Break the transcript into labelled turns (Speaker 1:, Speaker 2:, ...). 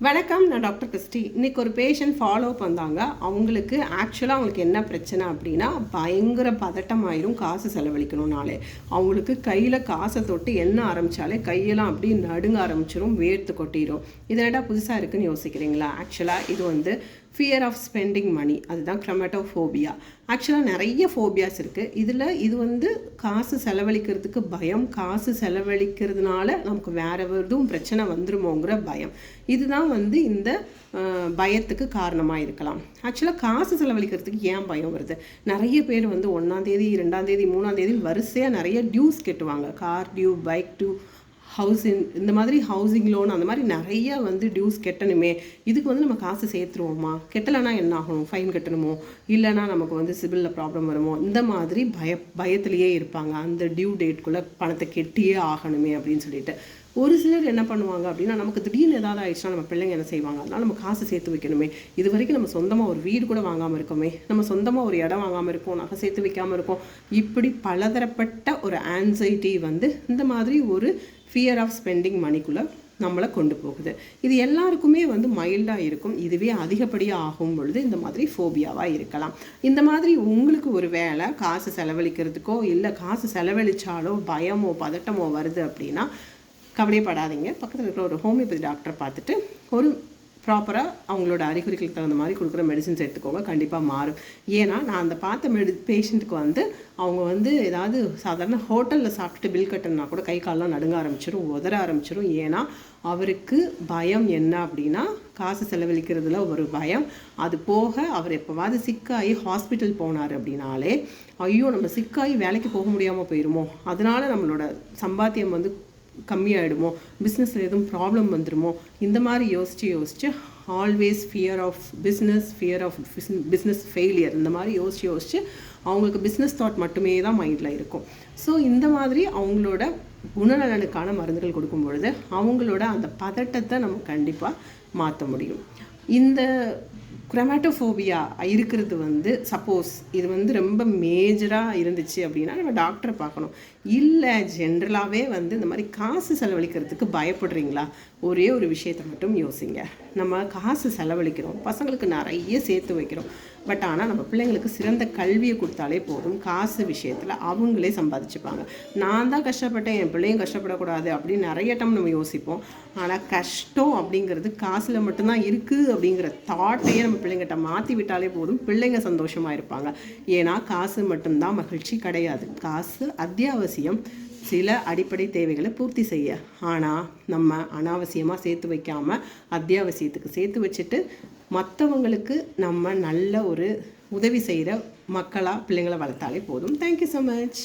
Speaker 1: வணக்கம், நான் doctor Christie. இன்றைக்கி ஒரு பேஷண்ட் ஃபாலோ பண்ணாங்க. அவங்களுக்கு என்ன பிரச்சனை அப்படின்னா, பயங்கர பதட்டமாயிரும் காசு செலவழிக்கணும்னாலே. அவங்களுக்கு கையில் காசை தொட்டு எண்ண ஆரம்பித்தாலே கையெல்லாம் அப்படியே நடுங்க ஆரம்பிச்சிடும், வேர்த்து கொட்டிடும். இது என்னடா புதுசாக இருக்குதுன்னு யோசிக்கிறீங்களா? ஆக்சுவலாக இது ஃபியர் ஆஃப் ஸ்பெண்டிங் மணி, அதுதான் க்ரமட்டோஃபோபியா. ஆக்சுவலாக நிறைய ஃபோபியாஸ் இருக்குது. இது காசு செலவழிக்கிறதுக்கு பயம், காசு செலவழிக்கிறதுனால நமக்கு வேறு எதுவும் பிரச்சனை வந்துருமோங்கிற பயம். இதுதான் இந்த பயத்துக்கு காரணமாக இருக்கலாம். ஆக்சுவலாக காசு செலவழிக்கிறதுக்கு ஏன் பயம் வருது? நிறைய பேர் 1ஆம் தேதி 2ஆம் தேதி 3ஆம் தேதி வரிசையாக நிறைய டியூஸ் கட்டுவாங்க. கார் டியூ, பைக் டியூ, இந்த மாதிரி ஹவுசிங் லோன், அந்த மாதிரி நிறைய டியூஸ் கட்டணுமே. இதுக்கு நம்ம காசு சேர்த்துருவோமா? கெட்டலைன்னா என்ன ஆகணும்? ஃபைன் கட்டணுமோ? இல்லைனா நமக்கு சிபிலில் ப்ராப்ளம் வருமோ? இந்த மாதிரி பயத்திலேயே இருப்பாங்க. அந்த டியூ டேட்குள்ளே பணத்தை கெட்டியே ஆகணுமே அப்படின்னு சொல்லிட்டு. ஒரு சிலர் என்ன பண்ணுவாங்க அப்படின்னா, நமக்கு திடீர்னு ஏதாவது ஆயிடுச்சுன்னா நம்ம பிள்ளைங்க என்ன செய்வாங்க? அதனால் நம்ம காசு சேர்த்து வைக்கணுமே. இது வரைக்கும் நம்ம சொந்தமாக ஒரு வீடு கூட வாங்காமல் இருக்கோமே, நம்ம சொந்தமாக ஒரு இடம் வாங்காமல் இருக்கோம், நகை சேர்த்து வைக்காமல் இருக்கோம். இப்படி பலதரப்பட்ட ஒரு ஆன்சைட்டி இந்த மாதிரி ஒரு ஃபியர் ஆஃப் ஸ்பெண்டிங் மணிக்குள்ளே நம்மளை கொண்டு போகுது. இது எல்லாருக்குமே மைல்டாக இருக்கும். இதுவே அதிகப்படியாக ஆகும் பொழுது இந்த மாதிரி ஃபோபியாவாக இருக்கலாம். இந்த மாதிரி உங்களுக்கு ஒரு வேளை காசு செலவழிக்கிறதுக்கோ இல்லை காசு செலவழித்தாலோ பயமோ பதட்டமோ வருது அப்படின்னா கவலைப்படாதீங்க. பக்கத்தில் இருக்கிற ஒரு ஹோமியோபதி டாக்டரை பார்த்துட்டு ஒரு ப்ராப்பராக அவங்களோட அறிகுறிகளுக்கு தகுந்த மாதிரி கொடுக்குற மெடிசின்ஸ் எடுத்துக்கோங்க. கண்டிப்பாக மாறும். ஏன்னா நான் அந்த பார்த்த பேஷண்ட்டுக்கு அவங்க ஏதாவது சாதாரண ஹோட்டலில் சாப்பிட்டுட்டு பில் கட்டணுன்னா கூட கை காலெலாம் நடுங்க ஆரம்பிச்சிடும், உதற ஆரம்பிச்சிடும். ஏன்னா அவருக்கு பயம் என்ன அப்படின்னா, காசு செலவழிக்கிறதுல ஒரு பயம். அது போக அவர் எப்போவாது சிக்காகி ஹாஸ்பிட்டல் போனார் அப்படின்னாலே, ஐயோ நம்ம சிக்காகி வேலைக்கு போக முடியாமல் போயிடுமோ, அதனால் நம்மளோட சம்பாத்தியம் கம்மியாயிடுமோ, பிஸ்னஸில் எதுவும் ப்ராப்ளம் வந்துடுமோ, இந்த மாதிரி யோசித்து always fear of business failure, இந்த மாதிரி யோசித்து அவங்களுக்கு பிஸ்னஸ் தாட் மட்டுமே தான் மைண்டில் இருக்கும். ஸோ இந்த மாதிரி அவங்களோட குணநலனுக்கான மருந்துகள் கொடுக்கும் பொழுது அவங்களோட அந்த பதட்டத்தை நம்ம கண்டிப்பாக மாற்ற முடியும். இந்த க்ரமட்டோஃபோபியா இருக்கிறது சப்போஸ் இது ரொம்ப மேஜராக இருந்துச்சு அப்படின்னா நம்ம டாக்டரை பார்க்கணும். இல்லை ஜென்ரலாகவே இந்த மாதிரி காசு செலவழிக்கிறதுக்கு பயப்படுறீங்களா? ஒரே ஒரு விஷயத்தை மட்டும் யோசிங்க. நம்ம காசு செலவழிக்கிறோம், பசங்களுக்கு நிறைய சேர்த்து வைக்கிறோம். பட் ஆனால் நம்ம பிள்ளைங்களுக்கு சிறந்த கல்வியை கொடுத்தாலே போதும். காசு விஷயத்தில் அவங்களே சம்பாதிச்சுப்பாங்க. நான் தான் கஷ்டப்பட்டேன், என் பிள்ளையும் கஷ்டப்படக்கூடாது அப்படின்னு நிறைய டைம் நம்ம யோசிப்போம். ஆனால் கஷ்டம் அப்படிங்கிறது காசில் மட்டும்தான் இருக்குது அப்படிங்கிற தாட்டையே நம்ம பிள்ளைங்கிட்ட மாற்றி விட்டாலே போதும். பிள்ளைங்க சந்தோஷமாக இருப்பாங்க. ஏன்னா காசு மட்டும்தான் மகிழ்ச்சி கிடையாது. காசு அத்தியாவசியம், சில அடிப்படை தேவைகளை பூர்த்தி செய்ய. ஆனால் நம்ம அனாவசியமாக சேர்த்து வைக்காமல் அத்தியாவசியத்துக்கு சேர்த்து வச்சுட்டு மற்றவங்களுக்கு நம்ம நல்ல ஒரு உதவி செய்கிற மக்களாக பிள்ளைங்களை வளர்த்தாலே போதும். Thank you so much.